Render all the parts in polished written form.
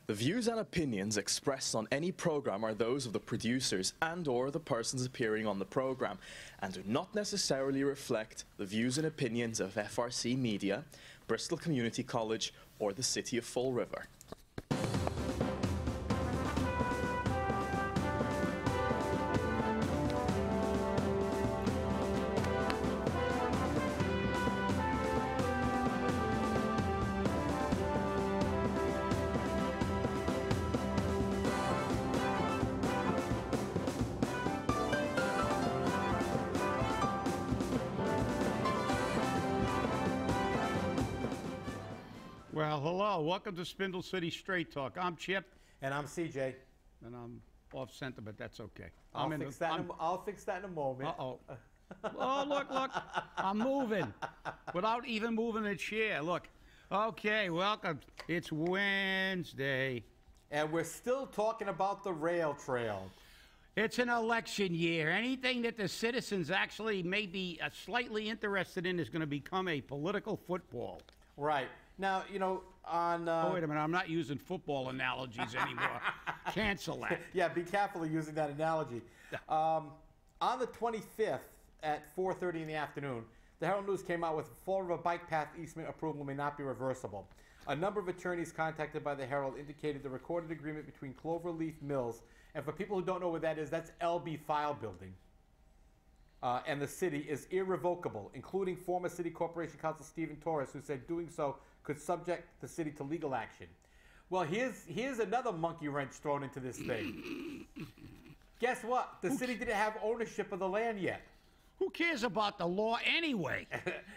The views and opinions expressed on any program are those of the producers and/or the persons appearing on the program, and do not necessarily reflect the views and opinions of FRC Media, Bristol Community College, or the City of Fall River. Well, hello. Welcome to Spindle City Straight Talk. I'm Chip. And I'm CJ. And I'm off center, but that's okay. I'll fix that in a moment. Uh-oh. Oh, look. I'm moving without even moving a chair. Look. Okay, welcome. It's Wednesday. And we're still talking about the rail trail. It's an election year. Anything that the citizens actually may be slightly interested in is going to become a political football. Right. Now, you know, on... oh, wait a minute. I'm not using football analogies anymore. Cancel that. Yeah, be careful of using that analogy. On the 25th at 4:30 in the afternoon, the Herald News came out with Fall River bike path easement approval may not be reversible. A number of attorneys contacted by the Herald indicated the recorded agreement between Cloverleaf Mills, and for people who don't know what that is, that's LB File Building, and the city is irrevocable, including former City Corporation Counsel Stephen Torres, who said doing so could subject the city to legal action. Well, here's another monkey wrench thrown into this thing. Guess what? The city didn't have ownership of the land yet. Who cares about the law anyway?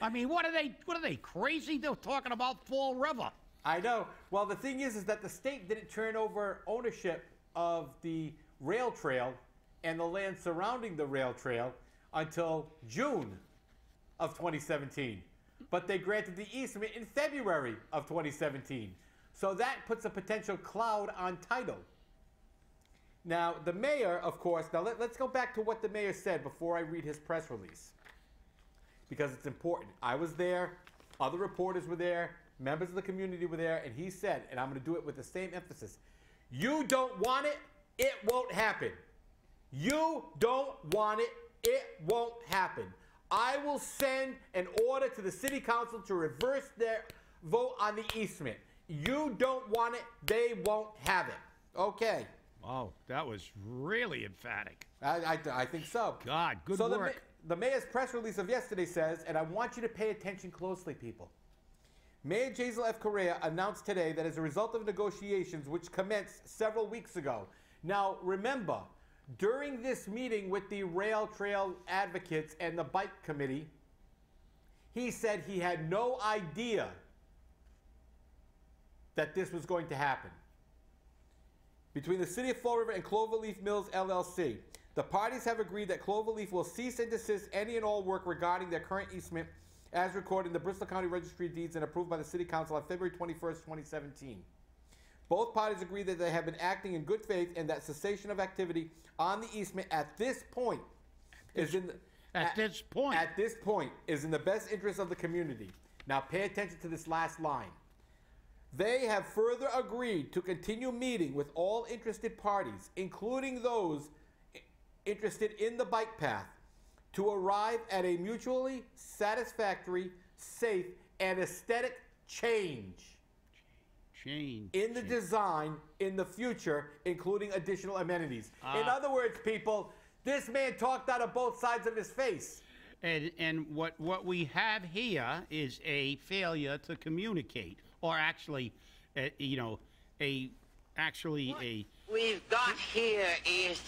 I mean, what are they crazy? They're talking about Fall River. I know. Well, the thing is that the state didn't turn over ownership of the rail trail and the land surrounding the rail trail until June of 2017. But they granted the easement in February of 2017. So that puts a potential cloud on title. Now, the mayor, of course, now let's go back to what the mayor said before I read his press release, because it's important. I was there, other reporters were there, members of the community were there, and he said, and I'm going to do it with the same emphasis, you don't want it, it won't happen. You don't want it, it won't happen. I will send an order to the city council to reverse their vote on the easement. You don't want it, they won't have it. Okay. Wow, that was really emphatic. I think so. God, good work. The mayor's press release of yesterday says, and I want you to pay attention closely, people. Mayor Jazel F. Pereira announced today that as a result of negotiations which commenced several weeks ago. Now, remember, during this meeting with the rail trail advocates and the bike committee, he said he had no idea that this was going to happen. Between the City of Fall River and Cloverleaf Mills, LLC, the parties have agreed that Cloverleaf will cease and desist any and all work regarding their current easement as recorded in the Bristol County Registry of Deeds and approved by the City Council on February 21st, 2017. Both parties agree that they have been acting in good faith and that cessation of activity on the easement at this point is in the best interest of the community. Now pay attention to this last line. They have further agreed to continue meeting with all interested parties, including those interested in the bike path, to arrive at a mutually satisfactory, safe, and aesthetic change in the design in the future, including additional amenities. In other words, people, this man talked out of both sides of his face. And what we have here is a failure to communicate, or actually, what we've got here is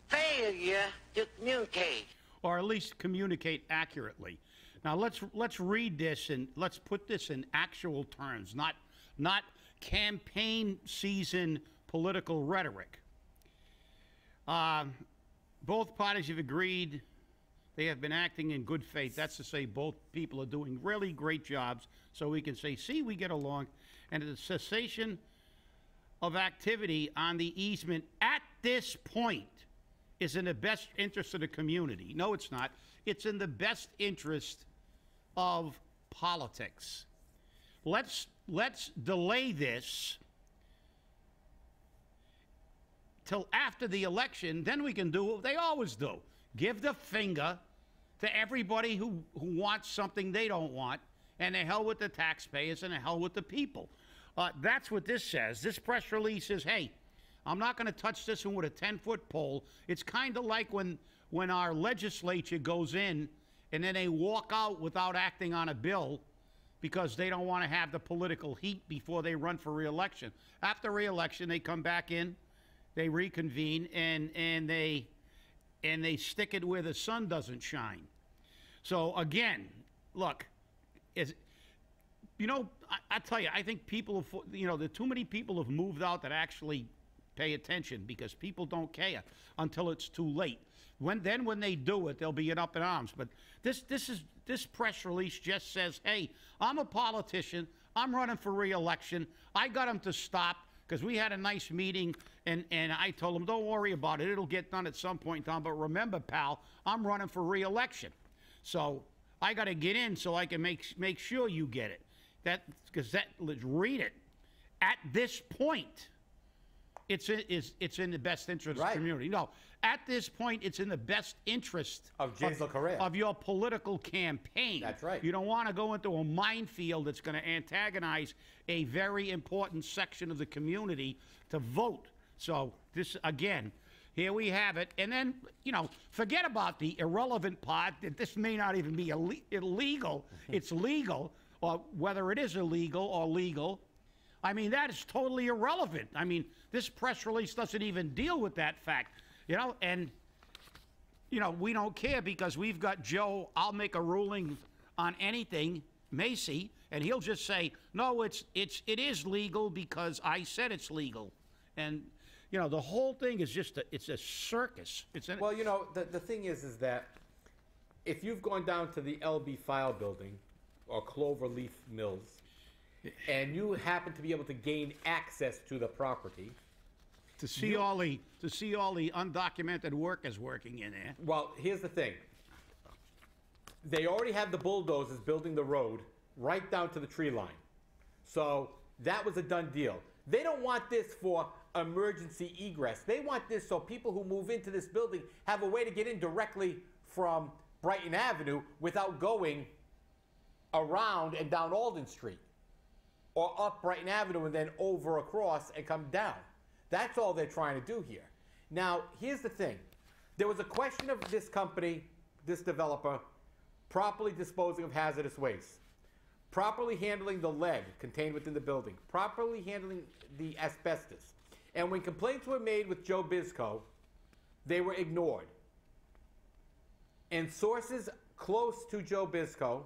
failure to communicate, or at least communicate accurately. Now let's read this and let's put this in actual terms, not campaign season political rhetoric. Both parties have agreed they have been acting in good faith. That's to say both people are doing really great jobs, so we can say, see, we get along. And the cessation of activity on the easement at this point is in the best interest of the community. No, it's not. It's in the best interest of politics. Let's delay this till after the election, then we can do what they always do. Give the finger to everybody who wants something they don't want, and the hell with the taxpayers and the hell with the people. That's what this says. This press release says, hey, I'm not going to touch this one with a 10-foot pole. It's kind of like when our legislature goes in and then they walk out without acting on a bill because they don't want to have the political heat before they run for re-election. After re-election, they come back in, they reconvene, and they stick it where the sun doesn't shine. So again, look, I tell you, I think people have, there too many people have moved out that actually pay attention, because people don't care until it's too late. When they do it, they'll be up in arms. But this press release just says, hey, I'm a politician. I'm running for re-election. I got him to stop because we had a nice meeting, and I told him, don't worry about it. It'll get done at some point in time. But remember, pal, I'm running for re-election. So I got to get in so I can make sure you get it. Let's read it. At this point, it's in the best interest of the community. No, at this point, it's in the best interest of your political campaign. That's right. You don't want to go into a minefield that's going to antagonize a very important section of the community to vote. So this, again, here we have it. And then, forget about the irrelevant part that this may not even be illegal. It's legal, or whether it is illegal or legal. I mean, that is totally irrelevant. I mean, this press release doesn't even deal with that fact, and, we don't care because we've got Joe, I'll make a ruling on anything, Macy, and he'll just say, no, it is legal because I said it's legal. And, the whole thing is just it's a circus. Well, the thing is that if you've gone down to the LB File Building or Cloverleaf Mills, and you happen to be able to gain access to the property, to see all the undocumented workers working in there. Well, here's the thing. They already have the bulldozers building the road right down to the tree line. So that was a done deal. They don't want this for emergency egress. They want this so people who move into this building have a way to get in directly from Brighton Avenue without going around and down Alden Street, or up Brighton Avenue and then over across and come down. That's all they're trying to do here. Now, here's the thing. There was a question of this company, this developer, properly disposing of hazardous waste, properly handling the lead contained within the building, properly handling the asbestos. And when complaints were made with Joe Bisco, they were ignored. And sources close to Joe Bisco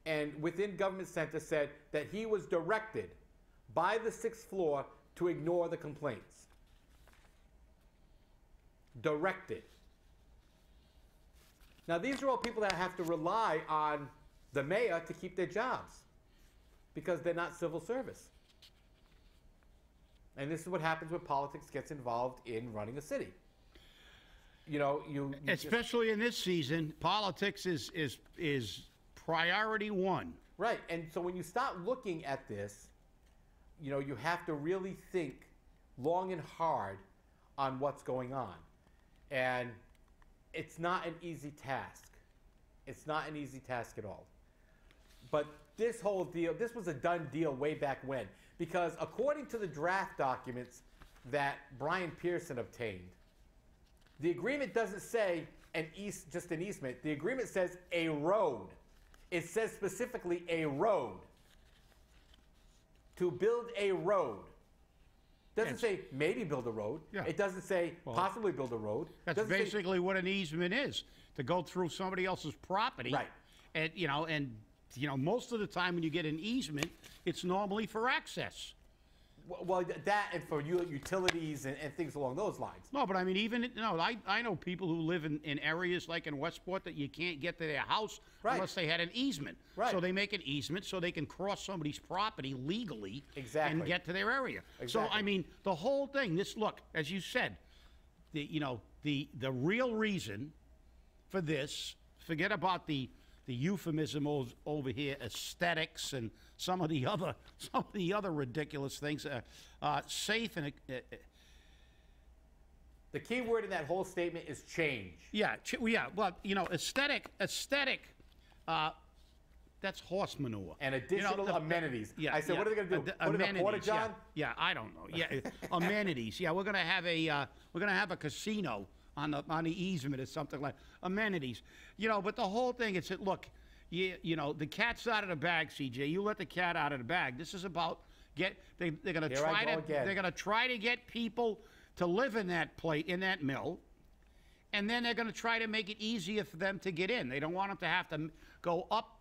and within Government Center said that he was directed by the 6th floor to ignore the complaints. Directed. Now, these are all people that have to rely on the mayor to keep their jobs because they're not civil service. And this is what happens when politics gets involved in running a city. Especially in this season, politics is priority one. Right, and so when you start looking at this, you have to really think long and hard on what's going on. And it's not an easy task. It's not an easy task at all. But this whole deal, this was a done deal way back when, because according to the draft documents that Brian Pearson obtained, the agreement doesn't say just an easement. The agreement says a road. It says specifically a road. To build a road. Doesn't say maybe build a road. Yeah. It doesn't say possibly build a road. That's basically what an easement is, to go through somebody else's property. Right. And most of the time when you get an easement, it's normally for access. Well, that and for utilities and things along those lines. No, but I mean, I know people who live in areas like in Westport that you can't get to their house unless they had an easement. Right. So they make an easement so they can cross somebody's property legally and get to their area. Exactly. So, I mean, the whole thing, look, as you said, the real reason for this, forget about the euphemism over here, aesthetics and some of the other ridiculous things. Safe and The key word in that whole statement is change. Yeah, yeah. Well, you know, aesthetic. That's horse manure. And additional amenities. Yeah, I said, yeah. what are they going to do? Put in a porta john? Yeah, I don't know. Yeah, amenities. Yeah, we're gonna have a casino on the easement or something like amenities. You know, but the whole thing is that look, you know, the cat's out of the bag, CJ. You let the cat out of the bag. This is about they're gonna try to get people to live in that mill. And then they're going to try to make it easier for them to get in. They don't want them to have to go up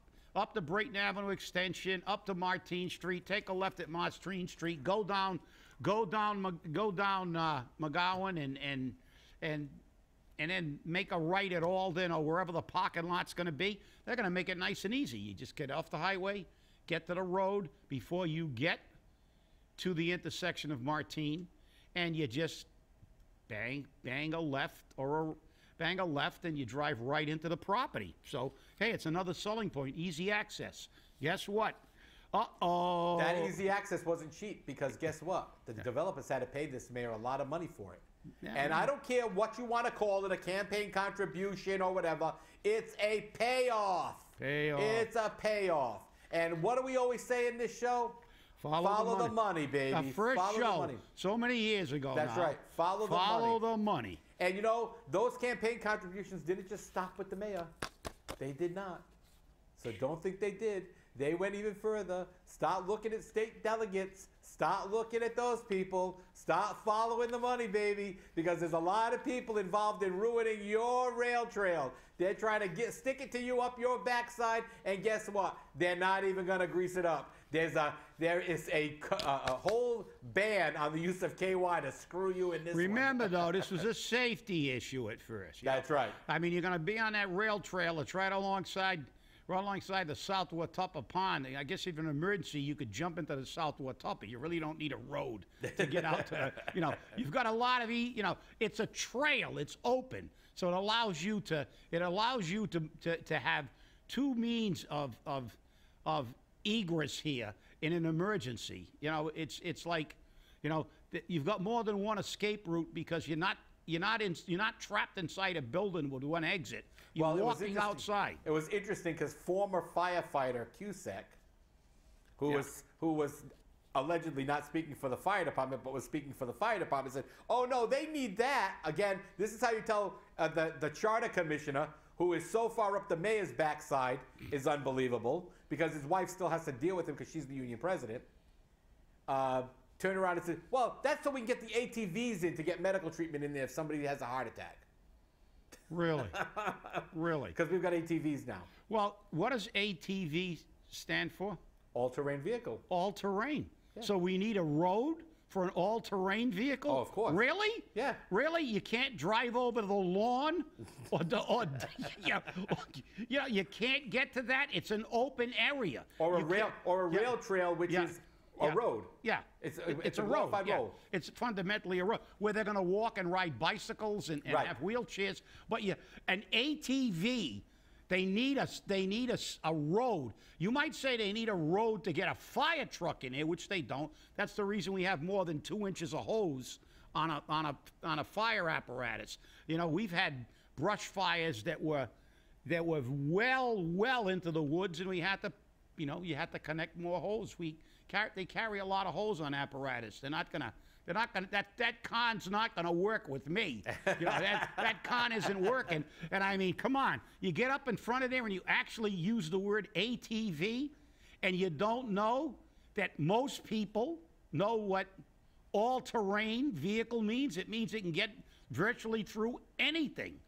the Brayton Avenue extension, up to Martine Street, take a left at Martine Street, go down McGowan, and then make a right at Alden or wherever the parking lot's going to be. They're going to make it nice and easy. You just get off the highway, get to the road before you get to the intersection of Martine, and you just bang a left and you drive right into the property. So, hey, it's another selling point, easy access. Guess what? Uh-oh. That easy access wasn't cheap because guess what? The developers had to pay this mayor a lot of money for it. Yeah, and I don't care what you want to call it, a campaign contribution or whatever. It's a payoff. It's a payoff. And what do we always say in this show? Follow the money, baby. The first Follow show, the money. so many years ago. That's now. right. Follow the money. And you know, those campaign contributions didn't just stop with the mayor. They did not. So don't think they did. They went even further. Start looking at state delegates. Start looking at those people. Start following the money, baby. Because there's a lot of people involved in ruining your rail trail. They're trying to stick it to you up your backside. And guess what? They're not even going to grease it up. There is a whole ban on the use of KY to screw you in this Remember, though, this was a safety issue at first. That's right. I mean, you're going to be on that rail trail. It's right alongside the South Watuppa Pond. I guess if in an emergency, you could jump into the South Watuppa. You really don't need a road to get out to, you know, you've got a lot of, you know, it's a trail. It's open. So it allows you to have two means of egress here in an emergency. You know, it's like, you know, you've got more than one escape route because you're not trapped inside a building with one exit. You're walking outside. It was interesting because former firefighter Cusack, who was allegedly not speaking for the fire department, but was speaking for the fire department, said, "Oh no, they need that." Again, this is how you tell the charter commissioner, who is so far up the mayor's backside, is unbelievable because his wife still has to deal with him because she's the union president. Turn around and say, "Well, that's so we can get the ATVs in to get medical treatment in there if somebody has a heart attack." Really? Really? Because we've got ATVs now. Well, what does ATV stand for? All-terrain vehicle. All-terrain. Yeah. So we need a road for an all-terrain vehicle? Oh, of course. Really? Yeah. Really? You can't drive over the lawn? You can't get to that? It's an open area. Or a rail trail, which is a road. Yeah. It's a road. Road. It's fundamentally a road where they're going to walk and ride bicycles and have wheelchairs. But an ATV, they need a road. You might say they need a road to get a fire truck in here, which they don't. That's the reason we have more than 2 inches of hose on a fire apparatus. You know, we've had brush fires that were well into the woods, and we had to, you had to connect more hose. They carry a lot of hose on apparatus. That con's not gonna work with me. That con isn't working. And I mean, come on, you get up in front of there and you actually use the word ATV, and you don't know that most people know what all-terrain vehicle means. It means it can get virtually through anything.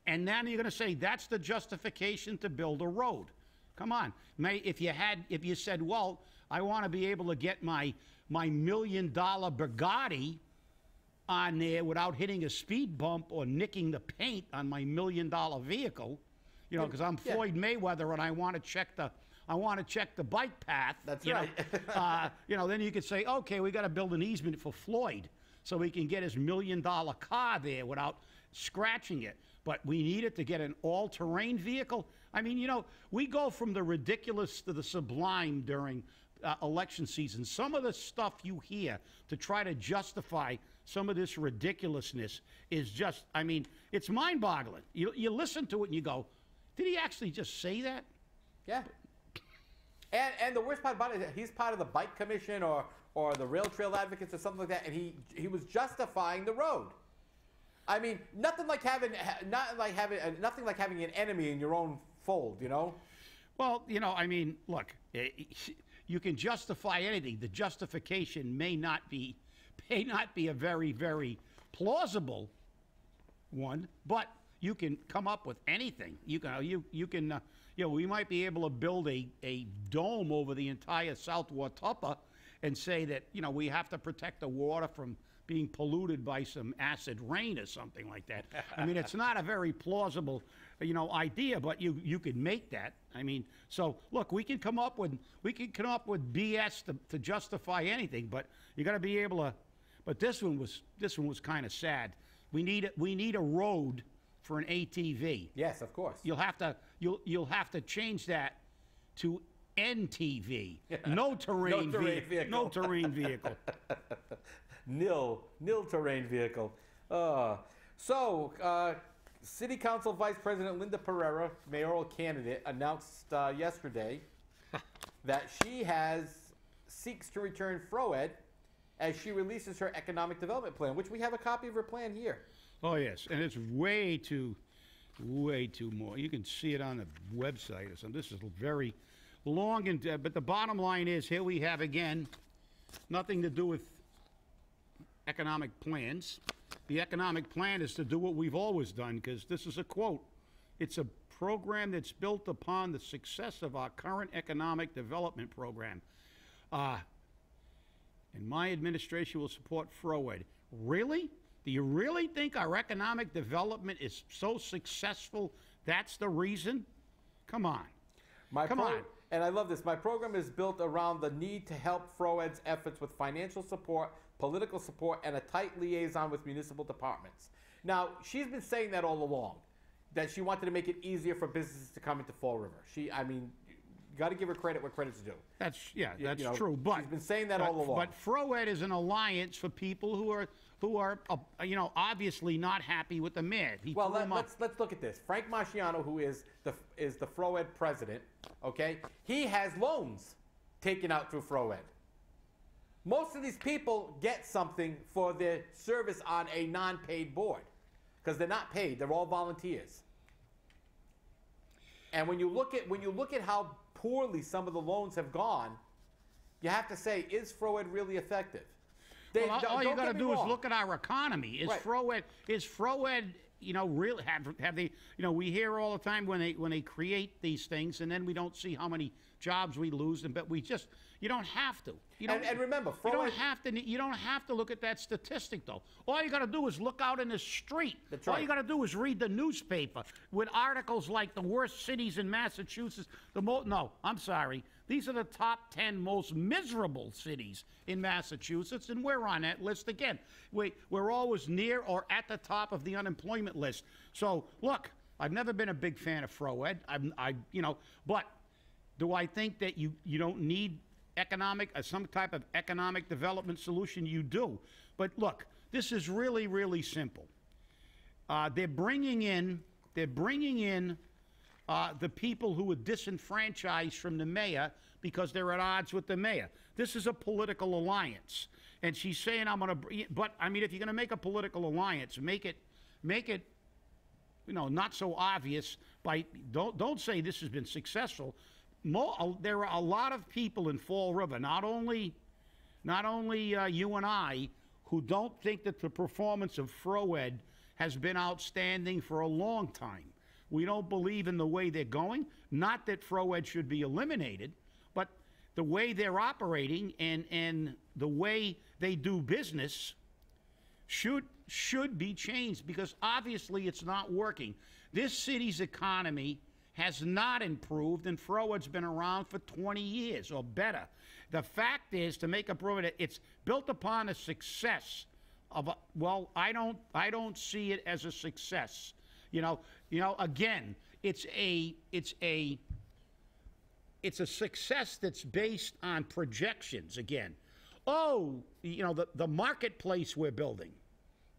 And then you're gonna say that's the justification to build a road. Come on, if you said, well, I want to be able to get my $1 million Bugatti on there without hitting a speed bump or nicking the paint on my $1 million vehicle, because I'm Floyd Mayweather and I want to check the bike path. That's right. Then you could say, okay, we got to build an easement for Floyd so he can get his $1 million car there without scratching it. But we need it to get an all-terrain vehicle. I mean, we go from the ridiculous to the sublime during election season. Some of the stuff you hear to try to justify some of this ridiculousness is just, I mean, it's mind-boggling. You listen to it and you go, did he actually just say that? Yeah. And the worst part about it is that he's part of the bike commission or the rail trail advocates or something like that, and he was justifying the road. I mean, nothing like having an enemy in your own fold, you know? Well, you know, I mean, look, you can justify anything. The justification may not be a very, very plausible one, but you can come up with anything. You can, we might be able to build a dome over the entire South Watuppa and say that, you know, we have to protect the water from being polluted by some acid rain or something like that. I mean, it's not a very plausible, idea, but you could make that. I mean, so look, we can come up with BS to justify anything, but you got to be able to. But this one was kind of sad. We need a road for an ATV. Yes, of course. You'll have to change that to NTV. No terrain vehicle. No terrain vehicle. Nil terrain vehicle. City Council Vice President Linda Pereira, mayoral candidate, announced yesterday that she seeks to return FROED as she releases her economic development plan, which we have a copy of her plan here. Oh yes, and it's way too more. You can see it on the website or something. This is very long, but the bottom line is, here we have again, nothing to do with economic plans. The economic plan is to do what we've always done, because this is a quote. It's a program that's built upon the success of our current economic development program. And my administration will support FROED. Really? Do you really think our economic development is so successful that's the reason? Come on. Come on. And I love this. My program is built around the need to help FROED's efforts with financial support, political support, and a tight liaison with municipal departments. Now, she's been saying that all along, that she wanted to make it easier for businesses to come into Fall River. You got to give her credit where credit's due. That's true. But she's been saying that all along. But FROED is an alliance for people who are obviously not happy with the mayor. Let's look at this. Frank Marciano, who is the FROED president, okay? He has loans taken out through FROED. Most of these people get something for their service on a non-paid board, because they're not paid. They're all volunteers. And when you look at how poorly some of the loans have gone, you have to say, is FROED really effective? All you got to do is look at our economy. Is FROED really have they? We hear all the time when they create these things, and then we don't see how many jobs we lose, but you don't have to. And remember, FROED, you don't have to look at that statistic, though. All you got to do is look out in the street. That's right. All you got to do is read the newspaper with articles like the worst cities in Massachusetts. No, I'm sorry. These are the top 10 most miserable cities in Massachusetts, and we're on that list again. We're always near or at the top of the unemployment list. So, look, I've never been a big fan of FROED. But do I think that you don't need some type of economic development solution? You do. But look, this is really, really simple. They're bringing in the people who were disenfranchised from the mayor because they're at odds with the mayor. This is a political alliance. And she's saying, but I mean, if you're going to make a political alliance, make it not so obvious don't say this has been successful. There are a lot of people in Fall River, not only you and I, who don't think that the performance of FROED has been outstanding for a long time. We don't believe in the way they're going. Not that FROED should be eliminated, but the way they're operating and the way they do business should be changed, because obviously it's not working. This city's economy has not improved, and FROED's been around for 20 years or better. The fact is, to make a FROED, it's built upon a success of I don't see it as a success. Again, it's a success that's based on projections. Again, oh, the marketplace we're building,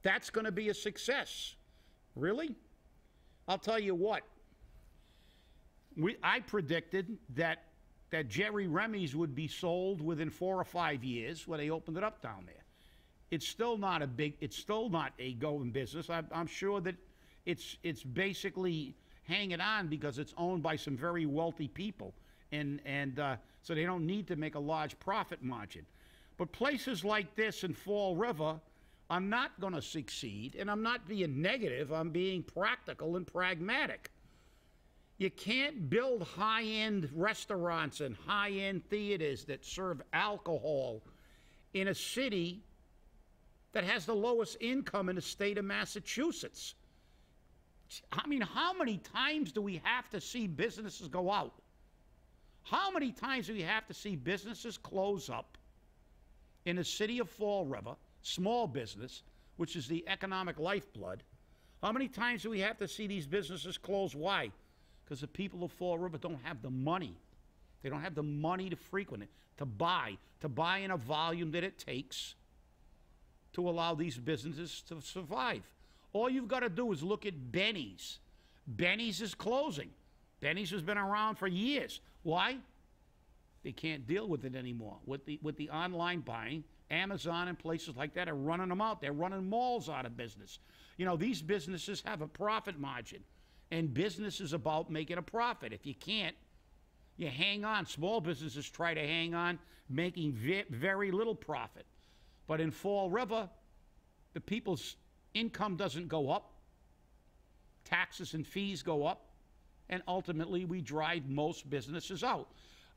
that's going to be a success. Really? I'll tell you what. I predicted that Jerry Remy's would be sold within 4 or 5 years when they opened it up down there. It's still not a going business. I'm sure that it's basically hanging on because it's owned by some very wealthy people, and so they don't need to make a large profit margin. But places like this in Fall River are not going to succeed, and I'm not being negative. I'm being practical and pragmatic. You can't build high-end restaurants and high-end theaters that serve alcohol in a city that has the lowest income in the state of Massachusetts. I mean, how many times do we have to see businesses go out? How many times do we have to see businesses close up in the city of Fall River, small business, which is the economic lifeblood? How many times do we have to see these businesses close? Why? Because the people of Fall River don't have the money. They don't have the money to frequent it, to buy in a volume that it takes to allow these businesses to survive. All you've got to do is look at Benny's. Benny's is closing. Benny's has been around for years. Why? They can't deal with it anymore. With the online buying, Amazon and places like that are running them out. They're running malls out of business. These businesses have a profit margin, and business is about making a profit. If you can't, you hang on. Small businesses try to hang on, making very little profit. But in Fall River, the people's income doesn't go up, taxes and fees go up, and ultimately we drive most businesses out.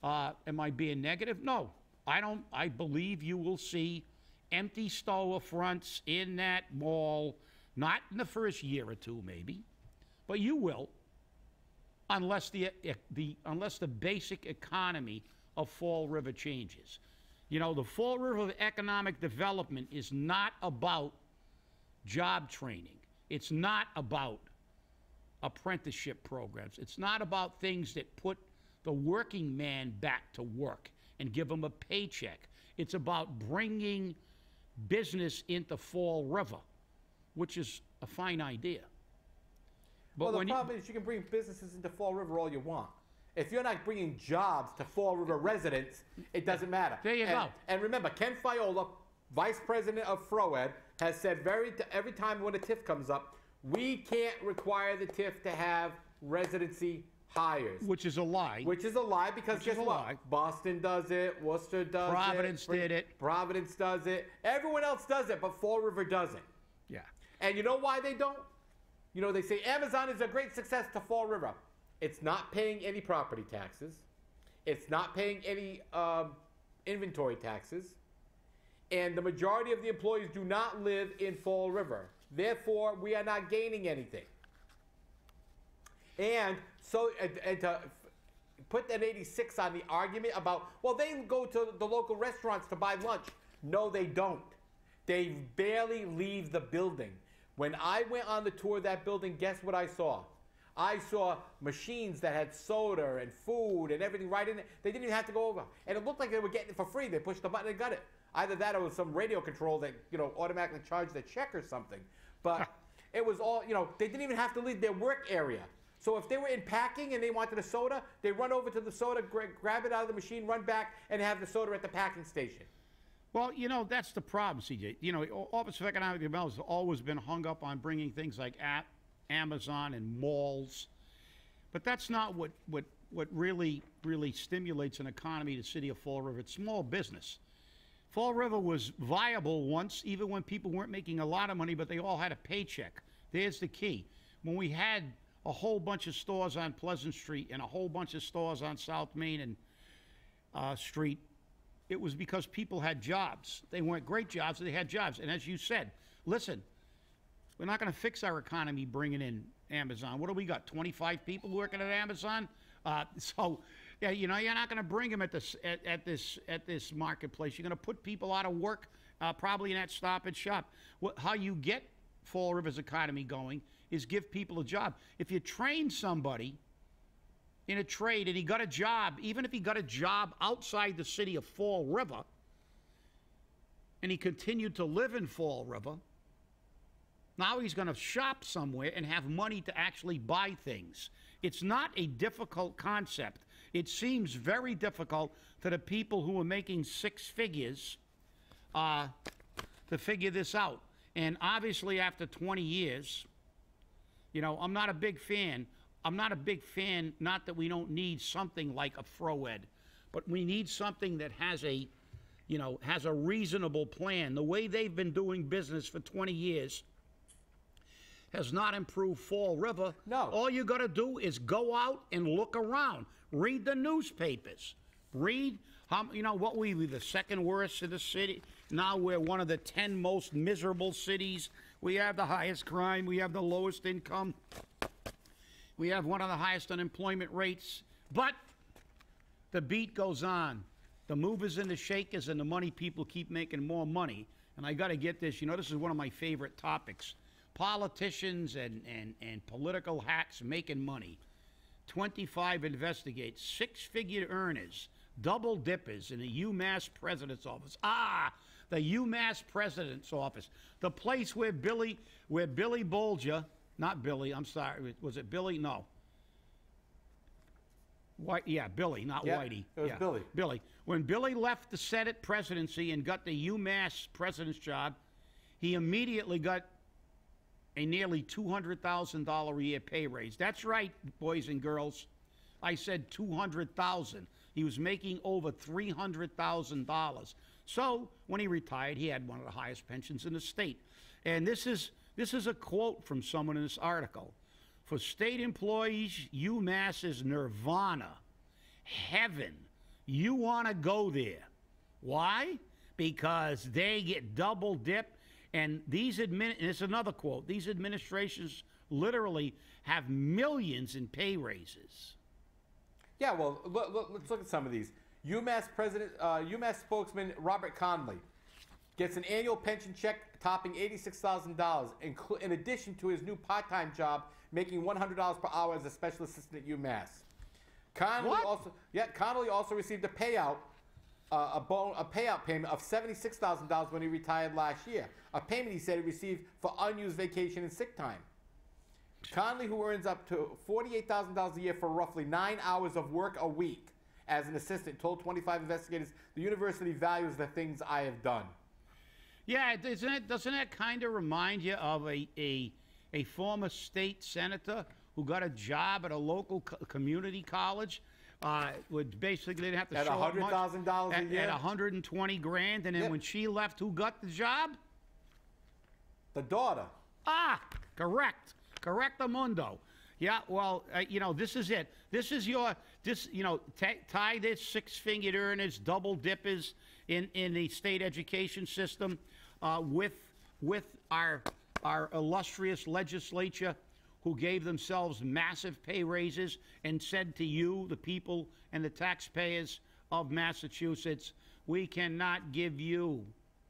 Am I being negative? No, I don't. I believe you will see empty storefronts in that mall, not in the first year or two maybe, but you will, unless the basic economy of Fall River changes. The Fall River economic development is not about job training. It's not about apprenticeship programs. It's not about things that put the working man back to work and give him a paycheck. It's about bringing business into Fall River, which is a fine idea. But well, the problem is you can bring businesses into Fall River all you want. If you're not bringing jobs to Fall River residents, it doesn't matter. There you go. And remember, Ken Fiola, Vice President of FROED, has said every time when a TIF comes up, we can't require the TIF to have residency hires. Which is a lie. Which is a lie because guess what? Boston does it, Worcester does Providence did it. Providence does it. Everyone else does it, but Fall River doesn't. Yeah. And you know why they don't? They say Amazon is a great success to Fall River. It's not paying any property taxes. It's not paying any inventory taxes. And the majority of the employees do not live in Fall River. Therefore, we are not gaining anything. And so, to put that 86 on the argument about, well, they go to the local restaurants to buy lunch. No, they don't. They barely leave the building. When I went on the tour of that building, guess what I saw? I saw machines that had soda and food and everything right in it. They didn't even have to go over. And it looked like they were getting it for free. They pushed the button and got it. Either that or it was some radio control that, automatically charged the check or something. But it was all, they didn't even have to leave their work area. So if they were in packing and they wanted a soda, they run over to the soda, grab it out of the machine, run back, and have the soda at the packing station. Well, that's the problem, CJ. Office of Economic Development has always been hung up on bringing things like Amazon and malls. But that's not what really stimulates an economy in the city of Fall River. It's small business. Fall River was viable once, even when people weren't making a lot of money, but they all had a paycheck. There's the key. When we had a whole bunch of stores on Pleasant Street and a whole bunch of stores on South Main and Street, it was because people had jobs. They weren't great jobs, but they had jobs. And as you said, listen, we're not going to fix our economy bringing in Amazon. What do we got, 25 people working at Amazon? So, yeah, you're not going to bring them at this marketplace. You're going to put people out of work, probably in that Stop and Shop. How you get Fall River's economy going is give people a job. If you train somebody in a trade and he got a job, even if he got a job outside the city of Fall River, and he continued to live in Fall River. Now he's going to shop somewhere and have money to actually buy things. It's not a difficult concept. It seems very difficult to the people who are making six figures to figure this out. And obviously after 20 years, you know, I'm not a big fan. Not that we don't need something like a FROED, but we need something that has a, you know, has a reasonable plan. The way they've been doing business for 20 years has not improved Fall River. No. All you got to do is go out and look around. Read the newspapers. Read how, you know, what we were the second worst in the city. Now we're one of the 10 most miserable cities. We have the highest crime. We have the lowest income. We have one of the highest unemployment rates. But the beat goes on. The movers and the shakers and the money people keep making more money. And I got to get this. You know, this is one of my favorite topics. Politicians and political hacks making money. 25 investigates six-figure earners, double dippers in the UMass president's office. Ah, the UMass president's office, the place where Billy Bolger, not Billy, I'm sorry, was it Billy? No. Yeah, Billy, not Whitey. It was Billy. Billy. When Billy left the Senate presidency and got the UMass president's job, he immediately got a nearly $200,000 a year pay raise. That's right, boys and girls. I said $200,000. He was making over $300,000. So when he retired, he had one of the highest pensions in the state. And this is a quote from someone in this article. For state employees, UMass is nirvana, heaven. You want to go there. Why? Because they get double dipped. And it's another quote. These administrations literally have millions in pay raises. Yeah, well, let's look at some of these. UMass spokesman Robert Conley gets an annual pension check topping $86,000, in addition to his new part-time job making $100 per hour as a special assistant at UMass. Conley also received a payout. A payout payment of $76,000 when he retired last year. A payment he said he received for unused vacation and sick time. Conley, who earns up to $48,000 a year for roughly 9 hours of work a week as an assistant, told 25 investigators, the university values the things I have done. Yeah, doesn't that kind of remind you of a former state senator who got a job at a local community college? Would basically they didn't have to at show up much. $100,000 a year? At 120 grand, and then when she left, who got the job? The daughter. Ah, correct. Correctamundo. Yeah, well, you know, this is it. This is tie this six-fingered earners, double dippers in the state education system with our illustrious legislature, who gave themselves massive pay raises and said to you, the people and the taxpayers of Massachusetts, we cannot give you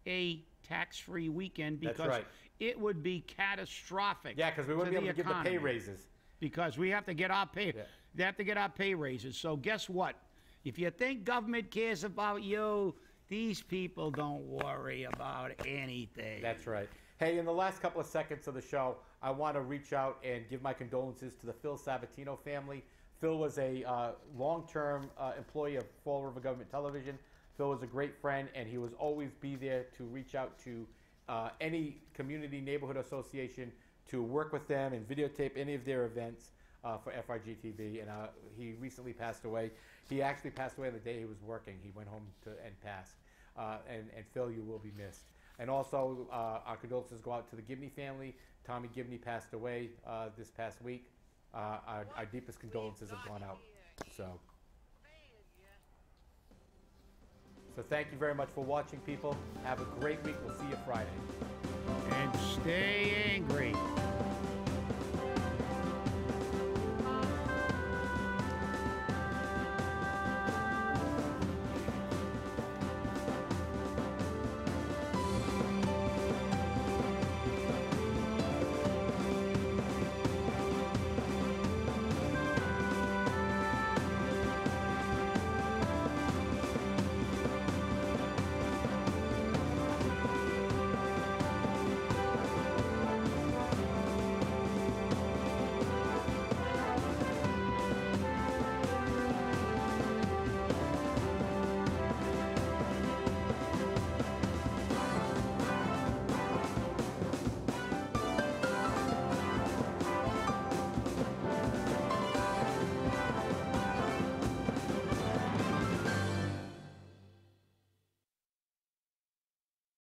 a tax-free weekend because it would be catastrophic. Yeah, because we wouldn't be able to give the pay raises. Because we have to get our pay. Yeah. They have to get our pay raises. So guess what? If you think government cares about you, these people don't worry about anything. That's right. Hey, in the last couple of seconds of the show, I want to reach out and give my condolences to the Phil Sabatino family. Phil was a long-term employee of Fall River Government Television. Phil was a great friend, and he was always be there to reach out to any community neighborhood association to work with them and videotape any of their events for FRGTV. And he recently passed away. He actually passed away on the day he was working. He went home and passed. And Phil, you will be missed. And also, our condolences go out to the Gibney family. Tommy Gibney passed away this past week. Our deepest condolences have gone out. So thank you very much for watching, people. Have a great week. We'll see you Friday. And stay angry.